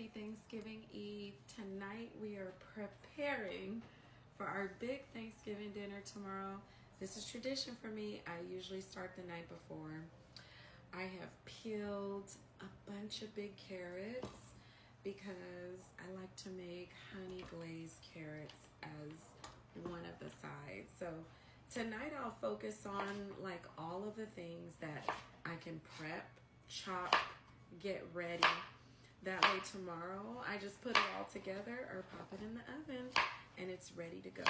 Happy Thanksgiving Eve. Tonight we are preparing for our big Thanksgiving dinner tomorrow. This is tradition for me. I usually start the night before. I have peeled a bunch of big carrots because I like to make honey glazed carrots as one of the sides. So tonight I'll focus on like all of the things that I can prep, chop, get ready. That way tomorrow I just put it all together or pop it in the oven and it's ready to go.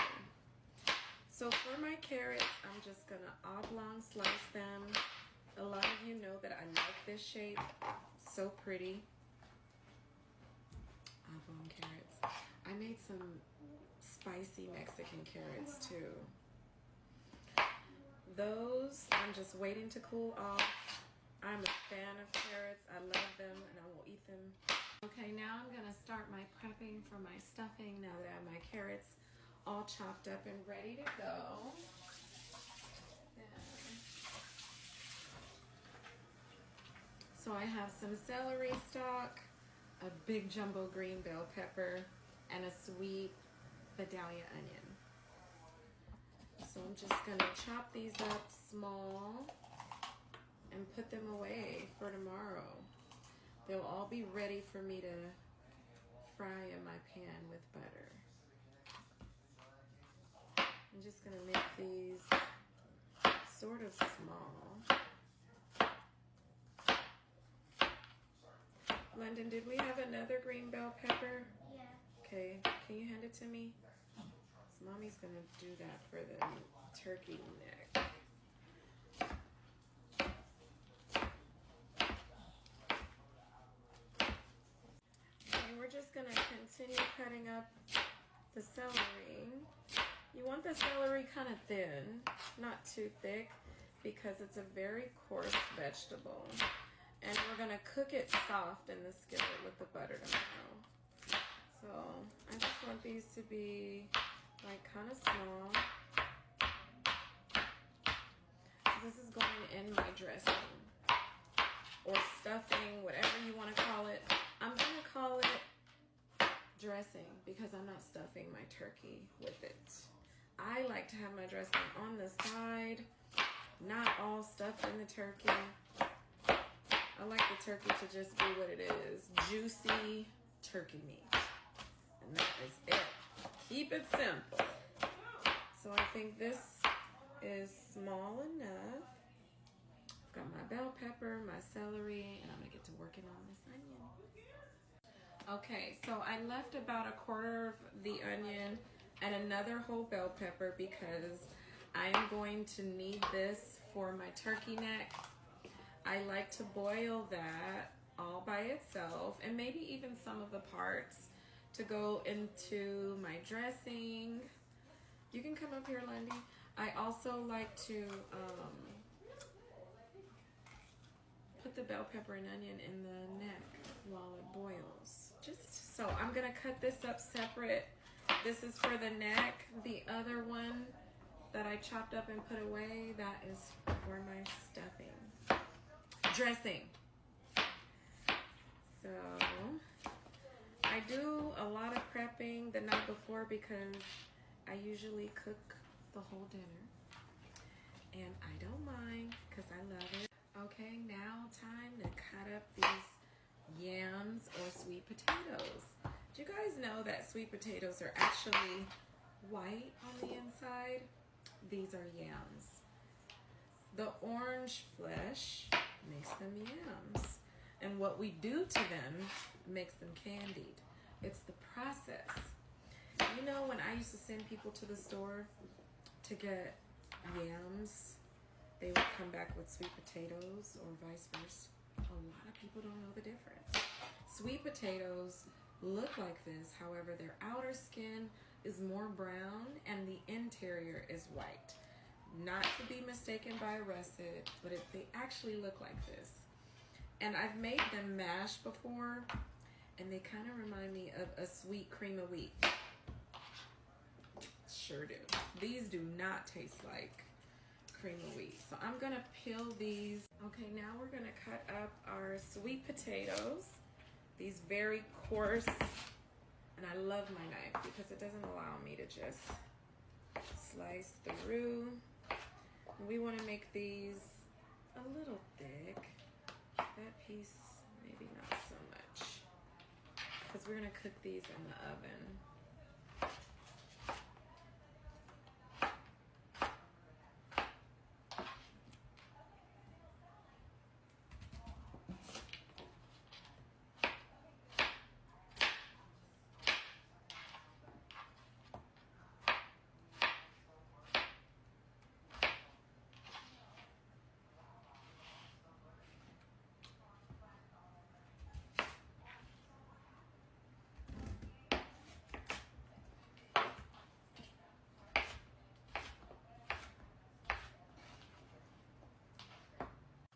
So for my carrots, I'm just gonna oblong slice them. A lot of you know that I like this shape. So pretty. Oblong carrots. I made some spicy Mexican carrots too. Those I'm just waiting to cool off. I'm a fan of carrots. I love them and I will eat them. Okay, now I'm gonna start my prepping for my stuffing now that I have my carrots all chopped up and ready to go. So I have some celery stalk, a big jumbo green bell pepper, and a sweet Vidalia onion. So I'm just gonna chop these up small and put them away for tomorrow. They'll all be ready for me to fry in my pan with butter. I'm just gonna make these sort of small. London, did we have another green bell pepper? Yeah. Okay, can you hand it to me? So mommy's gonna do that for the turkey neck. We're just gonna continue cutting up the celery. You want the celery kind of thin, not too thick, because it's a very coarse vegetable. And we're gonna cook it soft in the skillet with the butter tomorrow. So I just want these to be like kind of small. This is going in my dressing or stuffing, whatever you want to call it. I'm gonna call it dressing because I'm not stuffing my turkey with it. I like to have my dressing on the side, not all stuffed in the turkey. I like the turkey to just be what it is, juicy turkey meat. And that is it. Keep it simple. So I think this is small enough. I've got my bell pepper, my celery, and I'm gonna get to working on this onion. Okay, so I left about a quarter of the onion and another whole bell pepper because I am going to need this for my turkey neck. I like to boil that all by itself and maybe even some of the parts to go into my dressing. You can come up here, Lundy. I also like to put the bell pepper and onion in the neck while it boils. Just so I'm gonna cut this up separate. This is for the neck. The other one that I chopped up and put away, that is for my stuffing. Dressing. So I do a lot of prepping the night before because I usually cook the whole dinner. And I don't mind because I love it. Okay, now time to cut up these yams or sweet potatoes. Do you guys know that sweet potatoes are actually white on the inside? These are yams. The orange flesh makes them yams. And what we do to them makes them candied. It's the process. You know, when I used to send people to the store to get yams, they would come back with sweet potatoes or vice versa. A lot of people don't know the difference. Sweet potatoes look like this, however, their outer skin is more brown and the interior is white. Not to be mistaken by a russet, but they actually look like this. And I've made them mashed before, and they kind of remind me of a sweet cream of wheat. Sure do. These do not taste like cream of wheat. So I'm gonna peel these. Okay, now we're gonna cut up our sweet potatoes. these very coarse, and I love my knife because it doesn't allow me to just slice through. We want to make these a little thick. That piece, maybe not so much, because we're gonna cook these in the oven.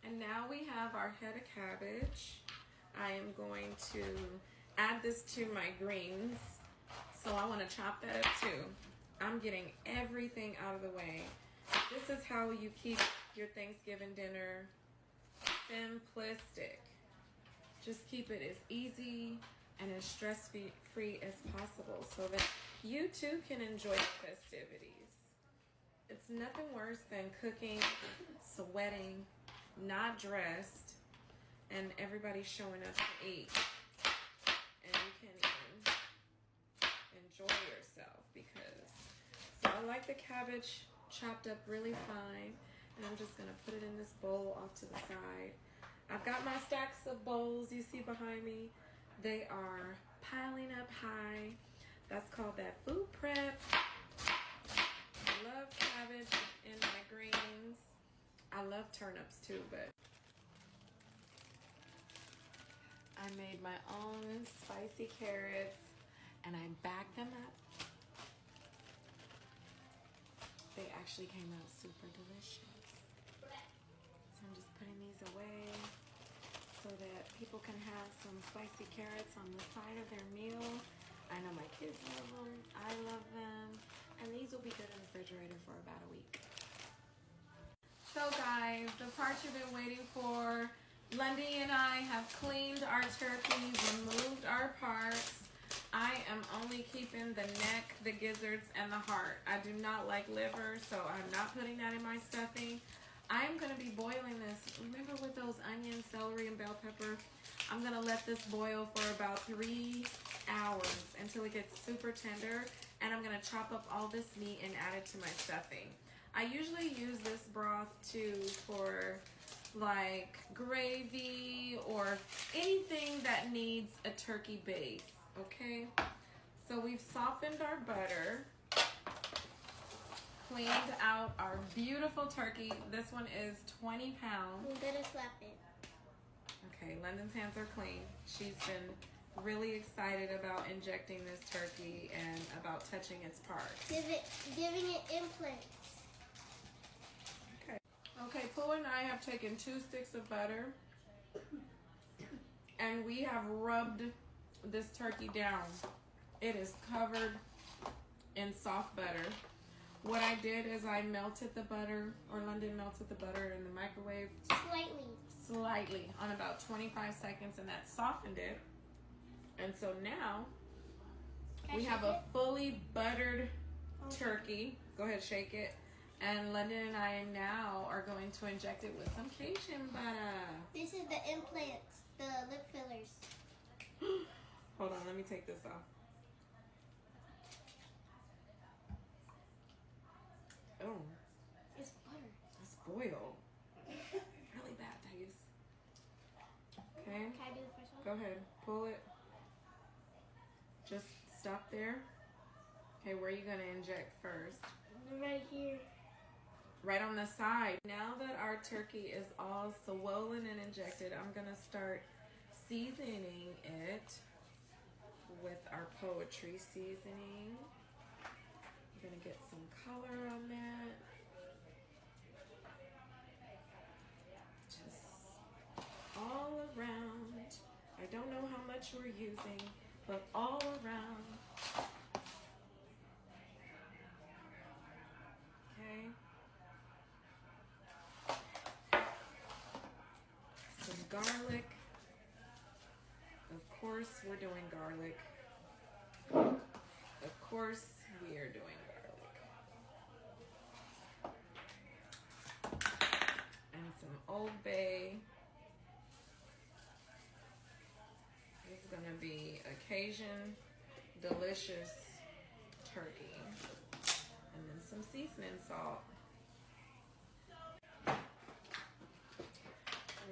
And now we have our head of cabbage. I am going to add this to my greens. So I want to chop that up too. I'm getting everything out of the way. This is how you keep your Thanksgiving dinner simplistic. Just keep it as easy and as stress-free as possible so that you too can enjoy the festivities. It's nothing worse than cooking, sweating, not dressed, and everybody showing up to eat, and you can't even enjoy yourself because. So I like the cabbage chopped up really fine, and I'm just gonna put it in this bowl off to the side. I've got my stacks of bowls you see behind me. They are piling up high. That's called that food prep. I love cabbage in my greens. I love turnips too, but I made my own spicy carrots and I backed them up. They actually came out super delicious. So I'm just putting these away so that people can have some spicy carrots on the side of their meal. I know my kids love them. I love them. And these will be good in the refrigerator for about a week. So guys, the part you've been waiting for. Lundy and I have cleaned our turkey, removed our parts. I am only keeping the neck, the gizzards, and the heart. I do not like liver, so I'm not putting that in my stuffing. I'm gonna be boiling this. Remember with those onions, celery, and bell pepper? I'm gonna let this boil for about 3 hours until it gets super tender. And I'm gonna chop up all this meat and add it to my stuffing. I usually use this broth too for like gravy or anything that needs a turkey base, okay? So we've softened our butter, cleaned out our beautiful turkey. This one is 20 pounds. I'm gonna slap it. Okay, London's hands are clean. She's been really excited about injecting this turkey and about touching its parts. Giving it implants. Okay, Pooh and I have taken 2 sticks of butter and we have rubbed this turkey down. It is covered in soft butter. What I did is I melted the butter, or London melted the butter in the microwave. Slightly, on about 25 seconds, and that softened it. And so now we have a fully buttered turkey. Go ahead, shake it. And London and I now are going to inject it with some Cajun butter. This is the implants, the lip fillers. Hold on, let me take this off. Oh. It's butter. It's foil. Really bad taste. Okay. Can I do the first one? Go ahead. Pull it. Just stop there. Okay, where are you going to inject first? Right here. Right on the side. Now that our turkey is all swollen and injected, I'm going to start seasoning it with our poetry seasoning. I'm going to get some color on that. Just all around. I don't know how much we're using, but all around. Okay. Some garlic. Of course, course we're doing garlic. Of course we are doing garlic. And some Old Bay. This is gonna be a Cajun delicious turkey. And then some seasoning salt. And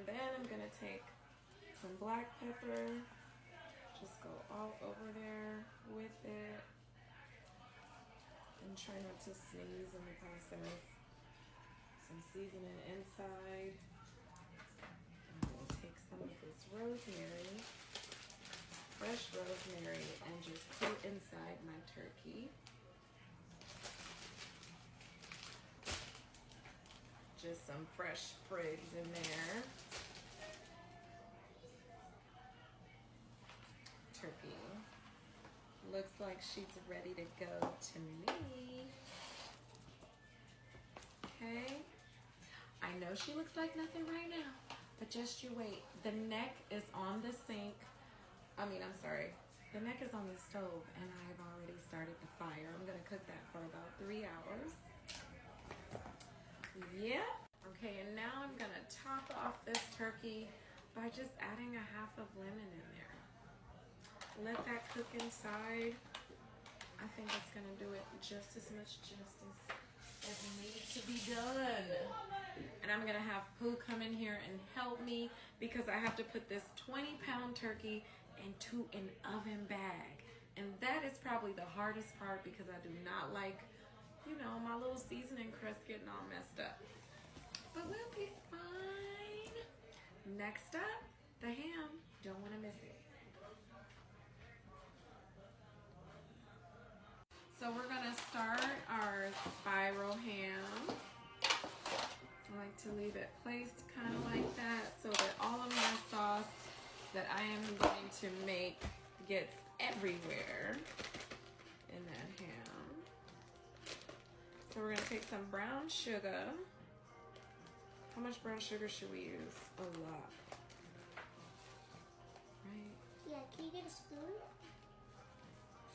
then I'm gonna take some black pepper, just go all over there with it, and try not to sneeze in the process. Some seasoning inside, and I'm gonna take some of this rosemary, fresh rosemary, and just put inside my turkey. Just some fresh sprigs in there. Turkey looks like she's ready to go to me. Okay, I know she looks like nothing right now, but just you wait. The neck is on the sink. I'm sorry. The neck is on the stove, and I've already started the fire. I'm gonna cook that for about 3 hours. Yeah. Okay, and now I'm gonna top off this turkey by just adding a half of lemon in there. Let that cook inside. I think it's gonna do it just as much justice as needs to be done. And I'm gonna have Pooh come in here and help me because I have to put this 20-pound turkey into an oven bag. And that is probably the hardest part because I do not like, you know, my little seasoning crust getting all messed up. But we'll be fine. Next up, the ham. Don't wanna miss it. So we're gonna start our spiral ham. I like to leave it placed kind of like that so that all of my sauce that I am going to make gets everywhere in that ham. So we're gonna take some brown sugar. How much brown sugar should we use? A lot. Right? Yeah, can you get a spoon?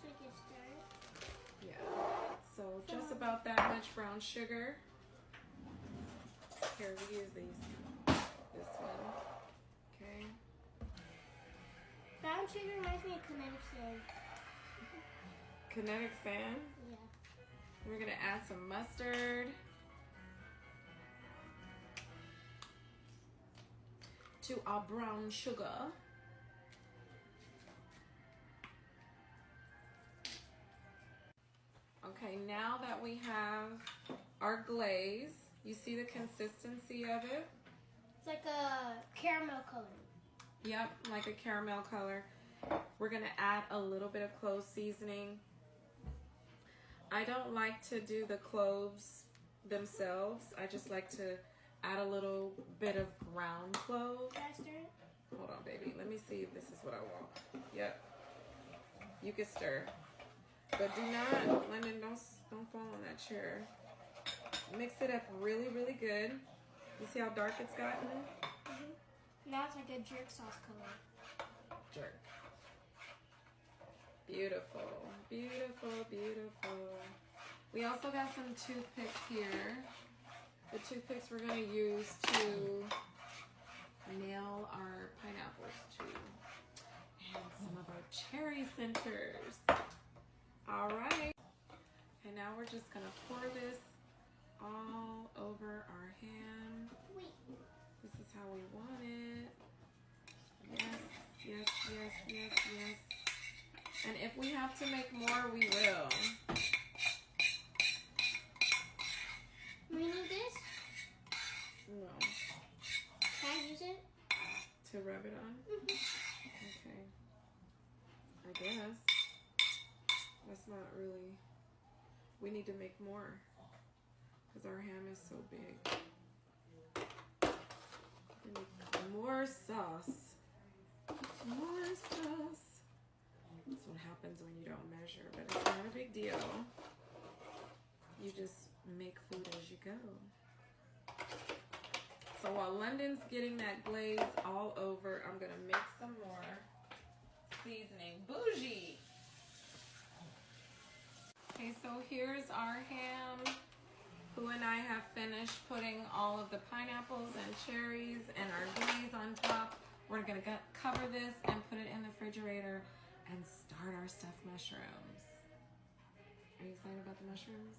So you can stir it? Yeah. So just about that much brown sugar. Here, we use these. This one. Okay. Brown sugar reminds me of kinetic sand. Kinetic sand. Yeah. We're gonna add some mustard. To our brown sugar. Okay, now that we have our glaze, you see the consistency of it? It's like a caramel color. Yep, like a caramel color. We're gonna add a little bit of clove seasoning. I don't like to do the cloves themselves. I just like to add a little bit of ground clove. Can I stir it? Hold on, baby. Let me see if this is what I want. Yep. You can stir. But do not, London, don't fall on that chair. Mix it up really, really good. You see how dark it's gotten? Mm-hmm. Now it's like a jerk sauce color. Jerk. Beautiful. Beautiful, beautiful. We also got some toothpicks here. The toothpicks we're going to use to nail our pineapples to. And some of our cherry centers. All right. And now we're just going to pour this all over our ham. Wait. This is how we want it. Yes, yes, yes, yes, yes. And if we have to make more, we will. We need this? No. Can I use it? To rub it on? Okay. I guess. That's not really... We need to make more. Because our ham is so big. We need more sauce. More sauce. That's what happens when you don't measure. But it's not a big deal. You just make food as you go. So while London's getting that glaze all over, I'm gonna make some more seasoning. Bougie. Okay, so here's our ham. Pooh and I have finished putting all of the pineapples and cherries and our glaze on top. We're gonna cover this and put it in the refrigerator and start our stuffed mushrooms. Are you excited about the mushrooms?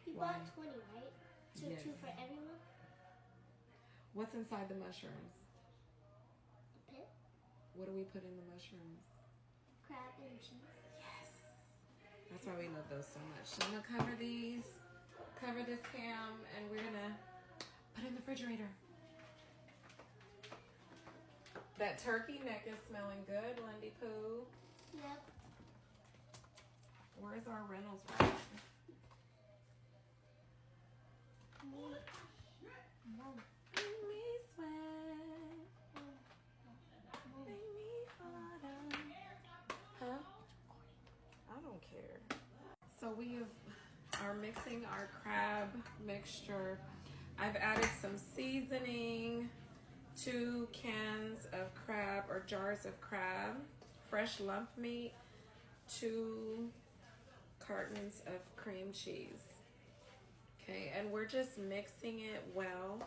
You Why? bought 20, right? So Yes. 2 for everyone? What's inside the mushrooms? A pit? What do we put in the mushrooms? Crab and cheese. Yes. That's why we love those so much. So I'm gonna cover these, cover this ham, and we're gonna put it in the refrigerator. That turkey neck is smelling good, Lindy Pooh. Yep. Where's our Reynolds wrap? Make me sweat. Make me harder. Huh? I don't care. So we are mixing our crab mixture. I've added some seasoning, 2 cans of crab or jars of crab, fresh lump meat, 2 cartons of cream cheese. Okay, and we're just mixing it well.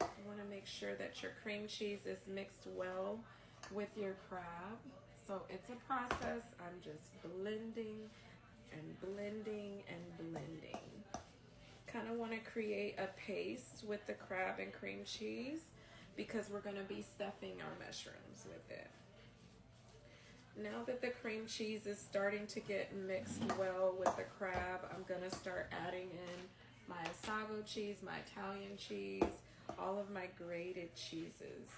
You want to make sure that your cream cheese is mixed well with your crab. So it's a process. I'm just blending and blending and blending. Kind of want to create a paste with the crab and cream cheese because we're going to be stuffing our mushrooms with it. Now that the cream cheese is starting to get mixed well with the crab, I'm going to start adding in my Asago cheese, my Italian cheese, all of my grated cheeses.